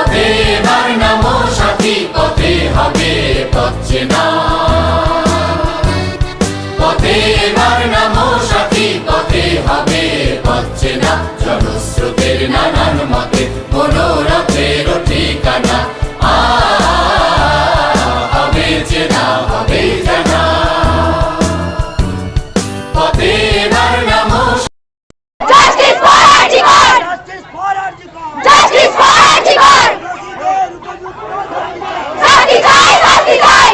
পথে এবার নামো সাথী, পথে হবে পথ চেনা। পথে এবার নামো সাথী, পথে হবে পথ চেনা। জনস্রোতের নানান মতে মনোরথের ঠিকানা। হবে চেনা, হবে জানা। পথে এবার নামো Justice for Arjikar! Justice for Arjikar! শাস্তি চাই, শাস্তি চাই!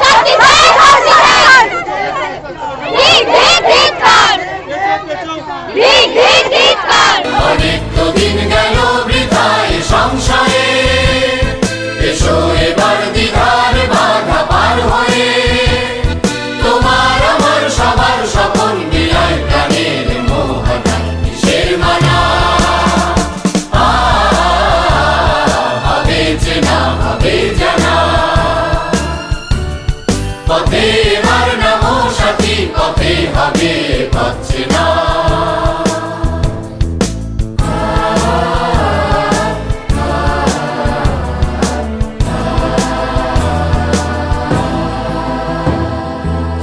শাস্তি চাই, শাস্তি চাই! ধিক, ধিক, ধিক্কার! ধিক, ধিক, ধিক্কার! অনেক তো দিন গেল বৃথায় সংশয়ে, এসো এবার দ্বিধার বাধা পার হয়ে। তোমার আমার সবার সকল মিলায় প্রাণের মোহনা, কিসের মানা। হবে চেনা, হবে জানা। পথে এবার নামো সাথী, পথে হবে পথ চেনা।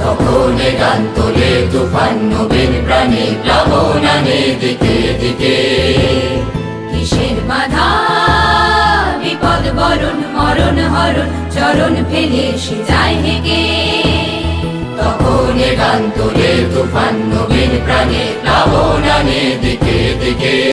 তখন গান তোলে তুফান নবীন প্রাণে, প্লাবন আনে দিকে দিকে। কিসের বাধা বিপদ বরণ মরণ হরণ, চরণ ফেলে সে যায় হেগে। তখন গান তোলে তুফান নবীন প্রাণে, প্লাবন আনে দিকে দিকে।